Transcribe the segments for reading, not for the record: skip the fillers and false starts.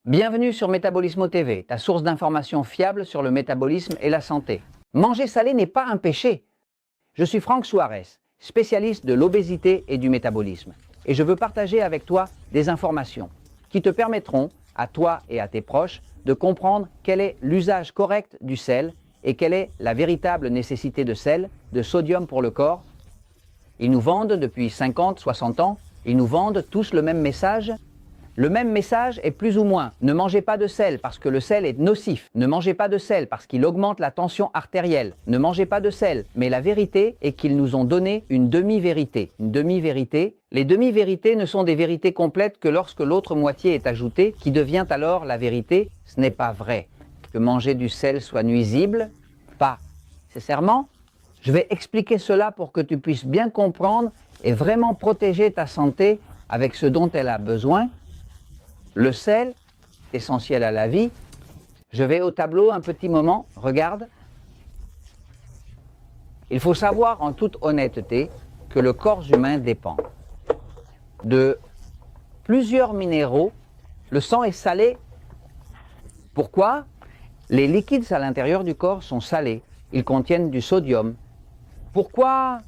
Bienvenue sur Métabolismo TV, ta source d'informations fiable sur le métabolisme et la santé. Manger salé n'est pas un péché. Je suis Franck Suarez, spécialiste de l'obésité et du métabolisme. Et je veux partager avec toi des informations qui te permettront, à toi et à tes proches, de comprendre quel est l'usage correct du sel et quelle est la véritable nécessité de sel, de sodium pour le corps. Ils nous vendent depuis 50, 60 ans, ils nous vendent tous le même message. Le même message est plus ou moins « Ne mangez pas de sel parce que le sel est nocif. Ne mangez pas de sel parce qu'il augmente la tension artérielle. Ne mangez pas de sel. » Mais la vérité est qu'ils nous ont donné une demi-vérité. Une demi-vérité. Les demi-vérités ne sont des vérités complètes que lorsque l'autre moitié est ajoutée, qui devient alors la vérité. Ce n'est pas vrai. Que manger du sel soit nuisible, pas nécessairement. Je vais expliquer cela pour que tu puisses bien comprendre et vraiment protéger ta santé avec ce dont elle a besoin. Le sel, essentiel à la vie. Je vais au tableau un petit moment, regarde. Il faut savoir en toute honnêteté que le corps humain dépend de plusieurs minéraux. Le sang est salé. Pourquoi? Les liquides à l'intérieur du corps sont salés. Ils contiennent du sodium. Pourquoi?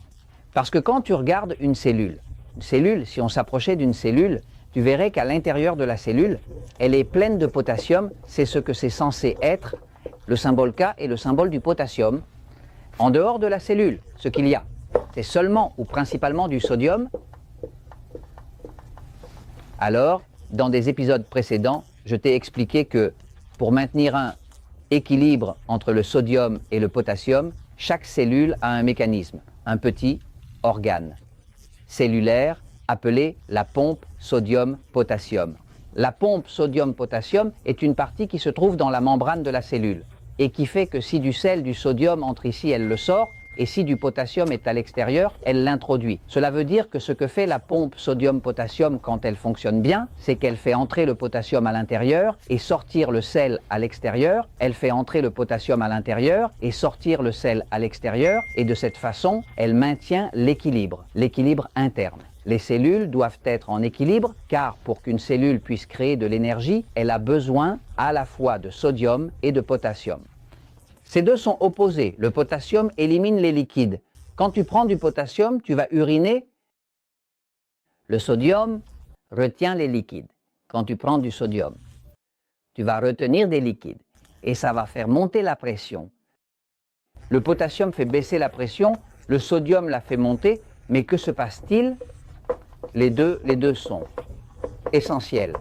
Parce que quand tu regardes une cellule, si on s'approchait d'une cellule, tu verrais qu'à l'intérieur de la cellule, elle est pleine de potassium, c'est ce que c'est censé être. Le symbole K est le symbole du potassium. En dehors de la cellule, ce qu'il y a, c'est seulement ou principalement du sodium. Alors, dans des épisodes précédents, je t'ai expliqué que pour maintenir un équilibre entre le sodium et le potassium, chaque cellule a un mécanisme, un petit organe cellulaire, appelée la pompe sodium-potassium. La pompe sodium-potassium est une partie qui se trouve dans la membrane de la cellule et qui fait que si du sel, du sodium entre ici, elle le sort, et si du potassium est à l'extérieur, elle l'introduit. Cela veut dire que ce que fait la pompe sodium-potassium quand elle fonctionne bien, c'est qu'elle fait entrer le potassium à l'intérieur et sortir le sel à l'extérieur. Elle fait entrer le potassium à l'intérieur et sortir le sel à l'extérieur. Et de cette façon, elle maintient l'équilibre interne. Les cellules doivent être en équilibre car pour qu'une cellule puisse créer de l'énergie, elle a besoin à la fois de sodium et de potassium. Ces deux sont opposés. Le potassium élimine les liquides. Quand tu prends du potassium, tu vas uriner. Le sodium retient les liquides. Quand tu prends du sodium, tu vas retenir des liquides et ça va faire monter la pression. Le potassium fait baisser la pression, le sodium la fait monter, mais que se passe-t-il? Les deux sont essentiels.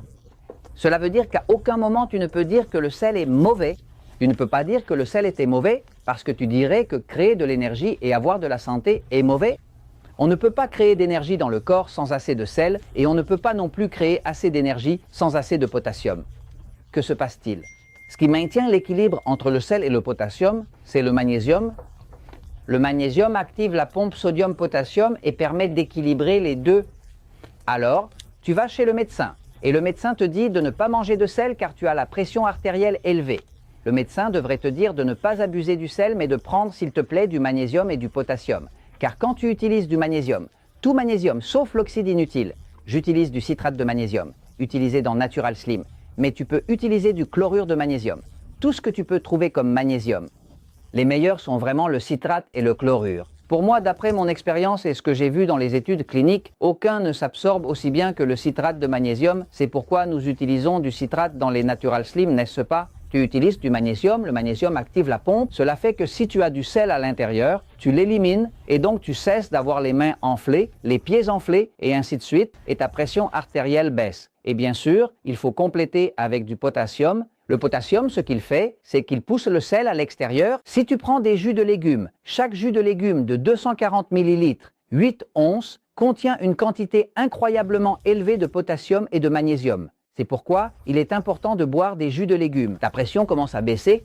Cela veut dire qu'à aucun moment tu ne peux dire que le sel est mauvais. Tu ne peux pas dire que le sel était mauvais parce que tu dirais que créer de l'énergie et avoir de la santé est mauvais. On ne peut pas créer d'énergie dans le corps sans assez de sel et on ne peut pas non plus créer assez d'énergie sans assez de potassium. Que se passe-t-il? Ce qui maintient l'équilibre entre le sel et le potassium, c'est le magnésium. Le magnésium active la pompe sodium-potassium et permet d'équilibrer les deux. Alors, tu vas chez le médecin et le médecin te dit de ne pas manger de sel car tu as la pression artérielle élevée. Le médecin devrait te dire de ne pas abuser du sel mais de prendre s'il te plaît du magnésium et du potassium. Car quand tu utilises du magnésium, tout magnésium sauf l'oxyde inutile, j'utilise du citrate de magnésium, utilisé dans Natural Slim, mais tu peux utiliser du chlorure de magnésium. Tout ce que tu peux trouver comme magnésium. Les meilleurs sont vraiment le citrate et le chlorure. Pour moi, d'après mon expérience et ce que j'ai vu dans les études cliniques, aucun ne s'absorbe aussi bien que le citrate de magnésium. C'est pourquoi nous utilisons du citrate dans les Natural Slim, n'est-ce pas? Tu utilises du magnésium, le magnésium active la pompe. Cela fait que si tu as du sel à l'intérieur, tu l'élimines et donc tu cesses d'avoir les mains enflées, les pieds enflés et ainsi de suite et ta pression artérielle baisse. Et bien sûr, il faut compléter avec du potassium. Le potassium, ce qu'il fait, c'est qu'il pousse le sel à l'extérieur. Si tu prends des jus de légumes, chaque jus de légumes de 240 ml, 8 onces, contient une quantité incroyablement élevée de potassium et de magnésium. C'est pourquoi il est important de boire des jus de légumes. Ta pression commence à baisser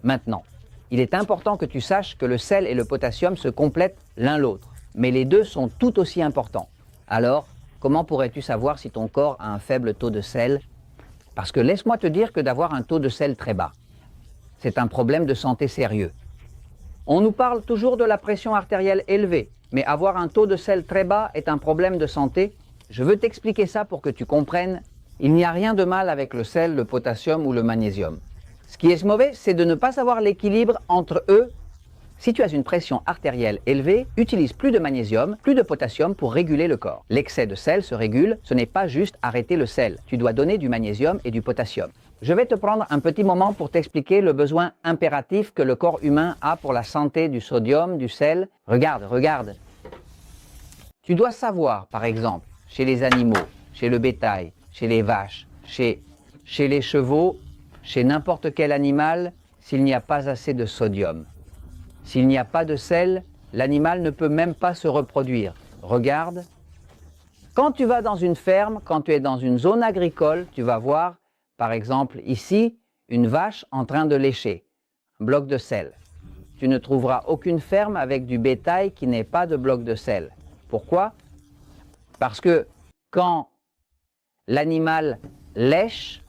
maintenant. Il est important que tu saches que le sel et le potassium se complètent l'un l'autre. Mais les deux sont tout aussi importants. Alors, comment pourrais-tu savoir si ton corps a un faible taux de sel? Parce que laisse-moi te dire que d'avoir un taux de sel très bas, c'est un problème de santé sérieux. On nous parle toujours de la pression artérielle élevée, mais avoir un taux de sel très bas est un problème de santé. Je veux t'expliquer ça pour que tu comprennes Il n'y a rien de mal avec le sel, le potassium ou le magnésium. Ce qui est mauvais, c'est de ne pas savoir l'équilibre entre eux. Si tu as une pression artérielle élevée, utilise plus de magnésium, plus de potassium pour réguler le corps. L'excès de sel se régule, ce n'est pas juste arrêter le sel. Tu dois donner du magnésium et du potassium. Je vais te prendre un petit moment pour t'expliquer le besoin impératif que le corps humain a pour la santé du sodium, du sel. Regarde. Tu dois savoir, par exemple, chez les animaux, chez le bétail, chez les vaches, chez les chevaux, chez n'importe quel animal, s'il n'y a pas assez de sodium. S'il n'y a pas de sel, l'animal ne peut même pas se reproduire. Regarde. Quand tu vas dans une ferme, quand tu es dans une zone agricole, tu vas voir, par exemple ici, une vache en train de lécher. Un bloc de sel. Tu ne trouveras aucune ferme avec du bétail qui n'ait pas de bloc de sel. Pourquoi? Parce que quand l'animal lèche,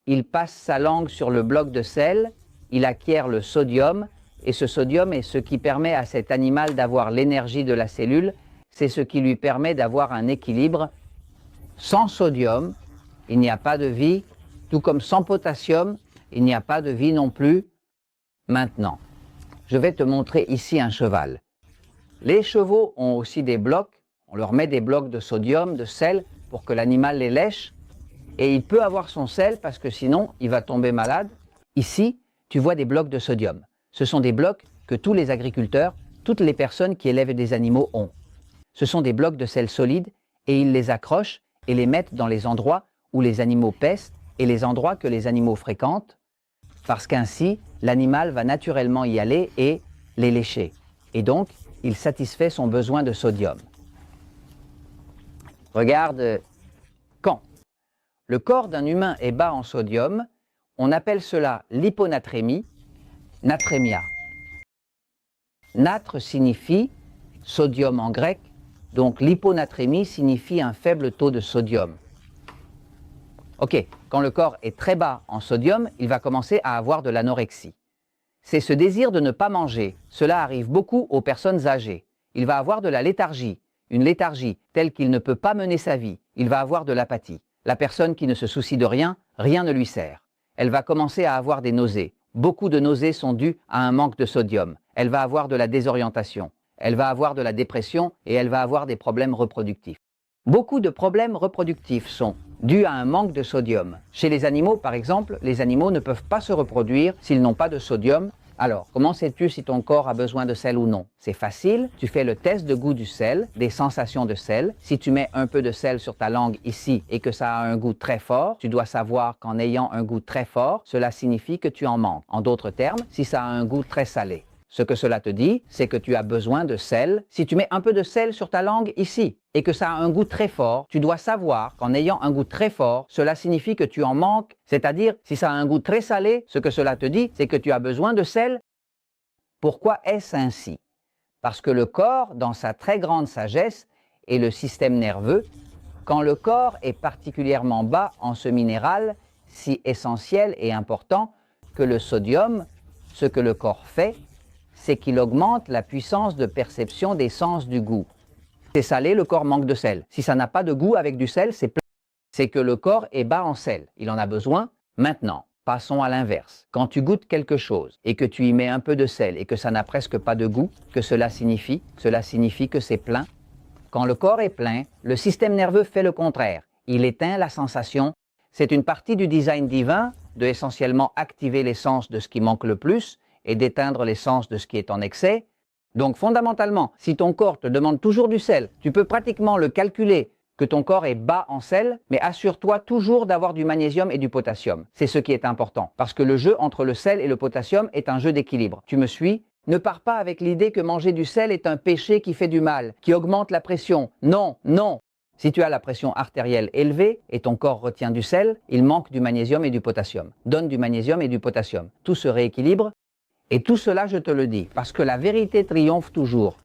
il passe sa langue sur le bloc de sel, il acquiert le sodium, et ce sodium est ce qui permet à cet animal d'avoir l'énergie de la cellule, c'est ce qui lui permet d'avoir un équilibre. Sans sodium, il n'y a pas de vie, tout comme sans potassium, il n'y a pas de vie non plus. Maintenant, je vais te montrer ici un cheval. Les chevaux ont aussi des blocs, on leur met des blocs de sodium, de sel, pour que l'animal les lèche, et il peut avoir son sel parce que sinon, il va tomber malade. Ici, tu vois des blocs de sodium. Ce sont des blocs que tous les agriculteurs, toutes les personnes qui élèvent des animaux ont. Ce sont des blocs de sel solides et ils les accrochent et les mettent dans les endroits où les animaux pestent et les endroits que les animaux fréquentent, parce qu'ainsi, l'animal va naturellement y aller et les lécher. Et donc, il satisfait son besoin de sodium. Regarde, quand le corps d'un humain est bas en sodium, on appelle cela l'hyponatrémie, natrémia. Natre signifie sodium en grec, donc l'hyponatrémie signifie un faible taux de sodium. Ok, quand le corps est très bas en sodium, il va commencer à avoir de l'anorexie. C'est ce désir de ne pas manger. Cela arrive beaucoup aux personnes âgées. Il va avoir de la léthargie, une léthargie telle qu'il ne peut pas mener sa vie. Il va avoir de l'apathie. La personne qui ne se soucie de rien, rien ne lui sert. Elle va commencer à avoir des nausées. Beaucoup de nausées sont dues à un manque de sodium. Elle va avoir de la désorientation. Elle va avoir de la dépression et elle va avoir des problèmes reproductifs. Beaucoup de problèmes reproductifs sont dus à un manque de sodium. Chez les animaux, par exemple, les animaux ne peuvent pas se reproduire s'ils n'ont pas de sodium. Alors, comment sais-tu si ton corps a besoin de sel ou non? C'est facile, tu fais le test de goût du sel, des sensations de sel. Si tu mets un peu de sel sur ta langue ici et que ça a un goût très fort, tu dois savoir qu'en ayant un goût très fort, cela signifie que tu en manques. En d'autres termes, si ça a un goût très salé. Ce que cela te dit, c'est que tu as besoin de sel. Si tu mets un peu de sel sur ta langue ici et que ça a un goût très fort, tu dois savoir qu'en ayant un goût très fort, cela signifie que tu en manques. C'est-à-dire, si ça a un goût très salé, ce que cela te dit, c'est que tu as besoin de sel. Pourquoi est-ce ainsi? Parce que le corps, dans sa très grande sagesse, et le système nerveux, quand le corps est particulièrement bas en ce minéral, si essentiel et important que le sodium, ce que le corps fait, c'est qu'il augmente la puissance de perception des sens du goût. C'est salé, le corps manque de sel. Si ça n'a pas de goût avec du sel, c'est plein. C'est que le corps est bas en sel. Il en a besoin. Maintenant, passons à l'inverse. Quand tu goûtes quelque chose et que tu y mets un peu de sel et que ça n'a presque pas de goût, que cela signifie que c'est plein. Quand le corps est plein, le système nerveux fait le contraire. Il éteint la sensation. C'est une partie du design divin de essentiellement activer les sens de ce qui manque le plus et d'éteindre les sens de ce qui est en excès. Donc fondamentalement, si ton corps te demande toujours du sel, tu peux pratiquement le calculer que ton corps est bas en sel, mais assure-toi toujours d'avoir du magnésium et du potassium. C'est ce qui est important, parce que le jeu entre le sel et le potassium est un jeu d'équilibre. Tu me suis? Ne pars pas avec l'idée que manger du sel est un péché qui fait du mal, qui augmente la pression. Non, non. Si tu as la pression artérielle élevée et ton corps retient du sel, il manque du magnésium et du potassium. Donne du magnésium et du potassium. Tout se rééquilibre. Et tout cela, je te le dis, parce que la vérité triomphe toujours.